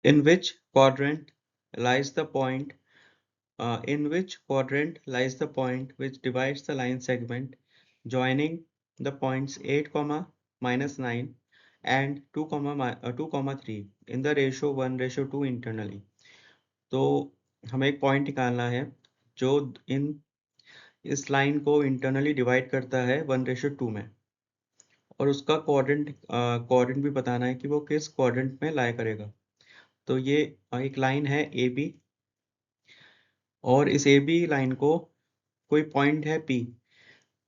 In which quadrant lies the point which divides the line segment joining the points 8, -9 and 2, 3 in the ratio 1:2 internally. तो हमें एक point निकालना है जो इन इस लाइन को इंटरनली डिवाइड करता है 1:2 में, और उसका क्वाड्रेंट भी बताना है कि वो किस क्वाड्रेंट में लाई करेगा। तो ये एक लाइन है ए बी, और इस ए बी लाइन को कोई पॉइंट है P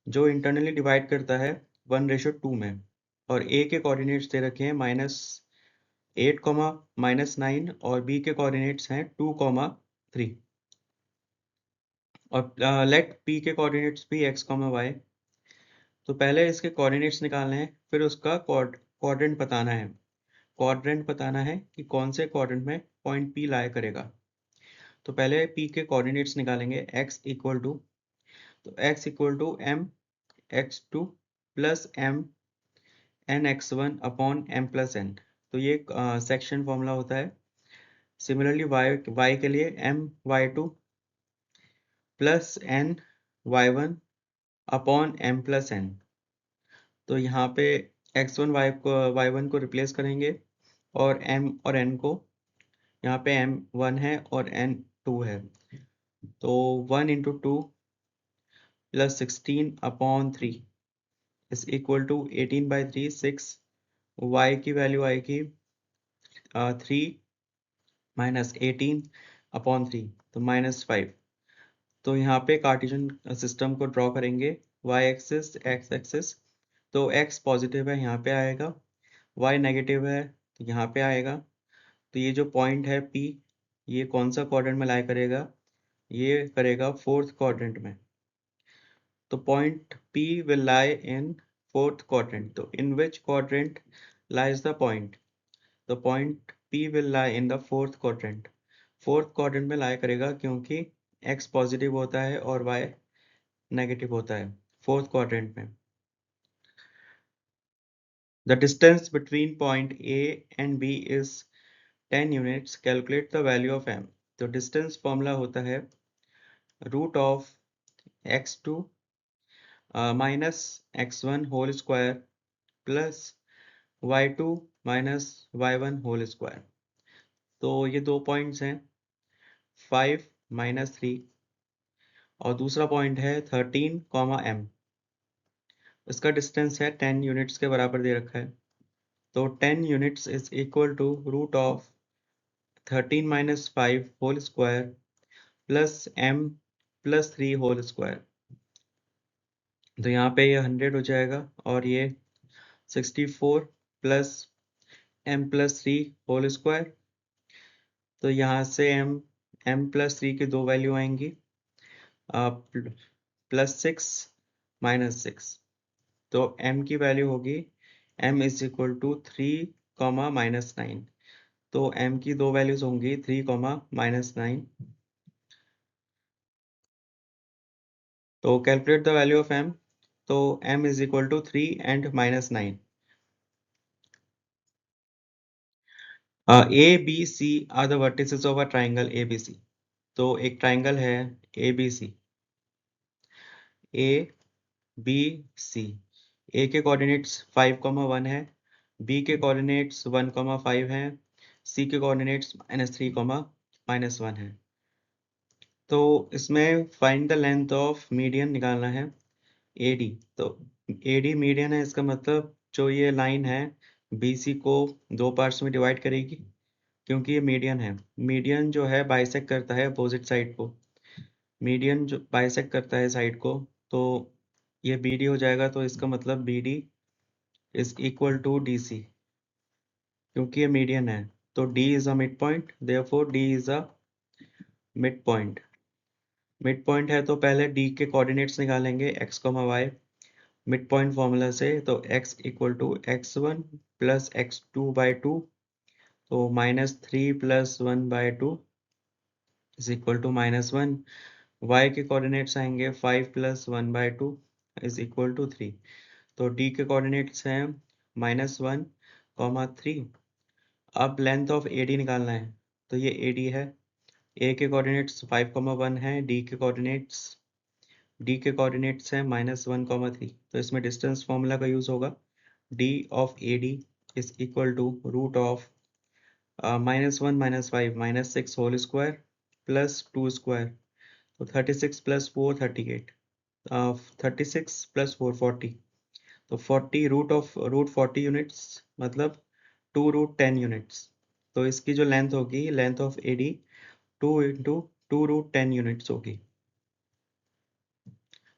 जो इंटरनली डिवाइड करता है 1:2 में, और A के कोऑर्डिनेट्स दे रखे हैं -8, -9 और B के कोऑर्डिनेट्स हैं 2, 3, और लेट P के कोऑर्डिनेट्स भी x, y। तो पहले इसके कोऑर्डिनेट्स निकालने हैं, फिर उसका क्वाड्रेंट बताना है कि कौन से क्वाड्रेंट में पॉइंट P लाई करेगा। तो पहले P के कोऑर्डिनेट्स निकालेंगे। x equal to m x2 plus m n x1 upon m plus n। तो ये सेक्शन फॉर्मूला होता है। सिमिलरली y के लिए m y2 plus n y1 upon m plus n। तो यहाँ पे x1 y1 को रिप्लेस करेंगे, और m और n को, यहाँ पे m 1 है और n 2 है, तो 1 × 2 plus 16 upon 3 is equal to 18/3 6। y की वैल्यू आएगी 3 माइनस 18 अपॉन 3, तो -5। तो यहाँ पे कार्टेशियन सिस्टम को ड्रॉ करेंगे, y एक्सिस x एक्सिस। तो x पॉजिटिव है, यहाँ पे आएगा, y नेगेटिव है, तो यहाँ पे आएगा। तो ये जो पॉइंट है P, ये कौन सा क्वाड्रेंट में लाई करेगा? ये करेगा 4th क्वाड्रेंट में। तो point P will lie in 4th quadrant। तो in which quadrant lies the point? The point P will lie in the 4th quadrant। 4th quadrant में lie करेगा क्योंकि x पॉजिटिव होता है और y नेगेटिव होता है 4th quadrant में। The distance between point A and B is 10 units। Calculate the value of m। तो डिस्टेंस फॉर्मूला होता है √of x2 minus x1 whole square plus y2 minus y1 whole square. तो ये दो points हैं 5 -3, और दूसरा पॉइंट है 13, m। इसका डिस्टेंस है 10 यूनिट्स के बराबर दे रखा है। तो 10 units is equal to √13 - 5 whole square plus m plus 3 whole square. तो यहाँ पे ये 100 हो जाएगा, और ये 64 plus m plus 3 whole square. तो यहाँ से m प्लस 3 की दो वैल्यू आएंगी, +6 -6। तो m की वैल्यू होगी m इज इक्वल टू 3, -9। तो m की दो वैल्यूज होंगी 3, -9। तो calculate the value of m। तो m is equal to 3 and -9। A B C are the vertices of a triangle A B C. तो एक ट्राइंगल है ए बी सी। ए बी सी, ए के कोऑर्डिनेट्स 5, 1 है, बी के कोऑर्डिनेट्स 1, 5 है, सी के कोऑर्डिनेट्स -3, -1 है। तो इसमें find the length of median निकालना है AD। तो AD मीडियन है, इसका मतलब जो ये लाइन है BC को दो पार्ट्स में डिवाइड करेगी, क्योंकि ये मीडियन है। मीडियन जो है बाइसेक्ट करता है अपोजिट साइड को। मीडियन जो बाइसेक्ट करता है साइड को, तो ये BD हो जाएगा। तो इसका मतलब BD is equal to DC, क्योंकि ये मीडियन है। तो D is a mid point, therefore D is a mid point. Mid point है तो पहले D के कोऑर्डिनेट्स निकालेंगे x, y mid point formula से। तो x equal to x1 plus x2/2, तो -3 + 1/2 इज इक्वल टू -1। y के कोऑर्डिनेट्स आएंगे 5 + 1/2 इज इक्वल टू 3। तो D के कोऑर्डिनेट्स हैं -1, 3 अब लेंथ ऑफ AD निकालना है, तो ये AD है, A के कोऑर्डिनेट्स 5,1 है, D के कोऑर्डिनेट्स है -1,3। तो इसमें डिस्टेंस फॉर्मूला का यूज होगा, D of AD is equal to root of -1 -5 -6 whole square plus 2 square. तो 36 प्लस 4 38, 36 प्लस 4 40। तो 40 रूट 40 यूनिट्स मतलब 2√10 यूनिट्स। तो इसकी जो लेंथ होगी, length of AD 2 into 2√10 units होगी।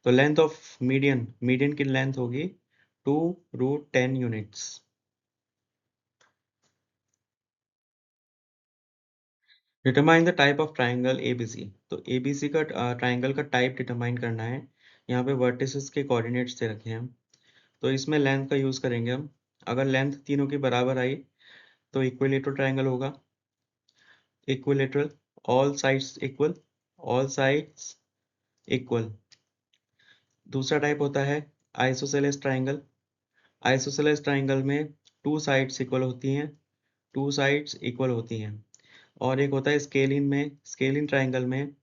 तो लेंथ ऑफ मीडियन की लेंथ होगी 2√10 units. Determine the type of triangle ABC। तो ABC का ट्राइंगल का टाइप डिटरमाइन करना है। यहाँ पे वर्टिसेस के कोऑर्डिनेट्स दे रखे हैं, तो इसमें लेंथ का यूज करेंगे हम। अगर लेंथ तीनों की बराबर आई तो इक्विलेटरल ट्राइंगल होगा। Equilateral, all sides equal, all sides equal. दूसरा टाइप होता है आइसोसेलेस ट्राइंगल। आइसोसेलेस ट्राइंगल में टू साइड्स इक्वल होती हैं, टू साइड्स इक्वल होती हैं। और एक होता है स्केलिन ट्राइंगल में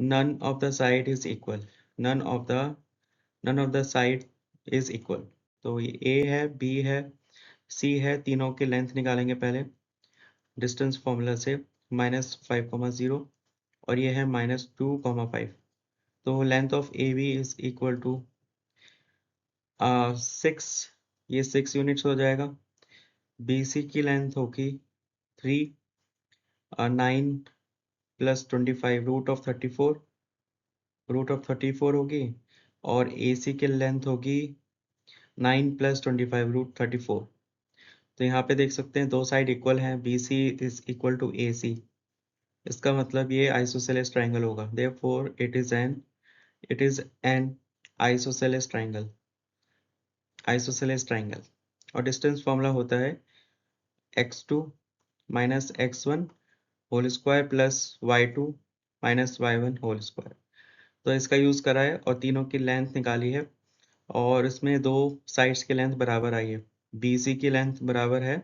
none of the side is equal, none of the side is equal. तो ये A है, B है, C है, तीनों की लेंथ निकालेंगे पहले डिस्टेंस फॉर्मूला से, -5,0 और ये है -2,5। तो length of AB is equal to 6, ये 6 यूनिट्स हो जाएगा। BC की लेंथ होगी 3, 9 प्लस 25 रूट ऑफ 34 होगी। और AC की लेंथ होगी 9 प्लस 25 √34। तो यहाँ पे देख सकते हैं दो साइड इक्वल हैं, BC is equal to AC। इसका मतलब ये आइसोसेलेस ट्राइंगल होगा, therefore it is an isosceles triangle, और डिस्टेंस फॉर्मूला होता है x2 minus x1 whole square plus y2 minus y1 whole square. तो इसका यूज करा है और तीनों की लेंथ निकाली है, और इसमें दो साइड्स की लेंथ बराबर आई है। BC की लेंथ बराबर है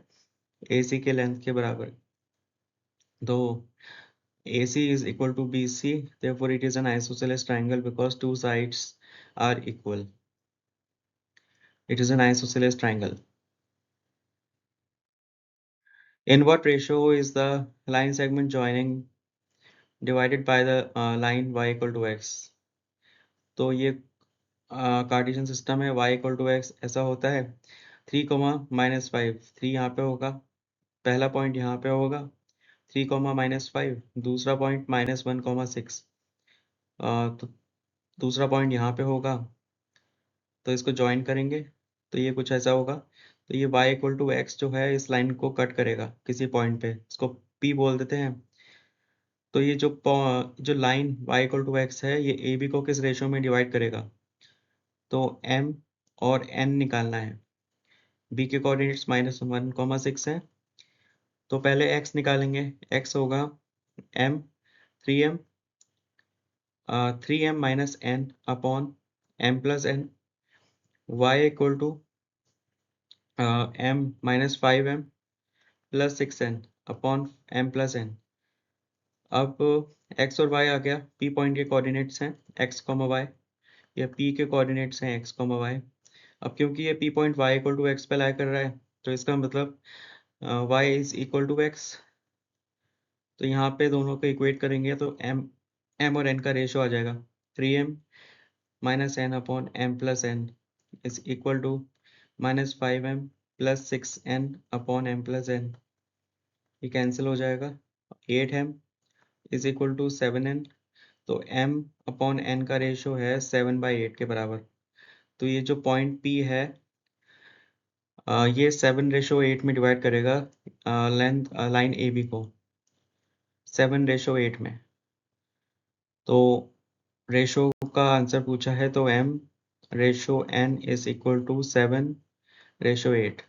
AC के लेंथ के बराबर। तो AC is equal to BC, therefore it is an isosceles triangle because two sides are equal. It is an isosceles triangle. In what ratio is the line segment joining divided by the line y equal to x? तो ये Cartesian system है, y equal to x ऐसा होता है 3, -5। 3 यहाँ पे होगा, पहला पॉइंट यहाँ पे होगा 3, -5। दूसरा पॉइंट -1,6। तो दूसरा पॉइंट यहाँ पे होगा, तो इसको ज्वाइन करेंगे तो ये कुछ ऐसा होगा। तो ये y इक्वल टू x जो है इस लाइन को कट करेगा किसी पॉइंट पे, इसको P बोल देते हैं। तो ये जो line y equal to x है, ये AB को किस रेशियो में डिवाइड करेगा? तो M और N निकालना है। B के कोऑर्डिनेट्स -1,6 है, तो पहले x निकालेंगे। x होगा M 3M 3M minus N upon M plus N। y equal to M -5M plus 6N upon M plus N। अब x और y आ गया, P पॉइंट के कोऑर्डिनेट्स हैं x, y। ये P के कोऑर्डिनेट्स हैं x, y। अब क्योंकि ये P point y equal to x पे लाई कर रहा है, तो इसका मतलब y is equal to x। तो यहाँ पे दोनों को इक्वेट करेंगे तो M और N का रेशो आ जाएगा 3M minus N upon M plus N is equal to -5M plus 6N upon M plus N। ये कैंसिल हो जाएगा। 8M is equal to 7N। तो M अपॉन N का रेशो है 7/8 के बराबर। तो ये जो पॉइंट P है, ये 7/8 में डिवाइड करेगा लाइन AB को 7/8 में। तो रेशो का आंसर पूछा है, तो M ratio N is equal to 7/8।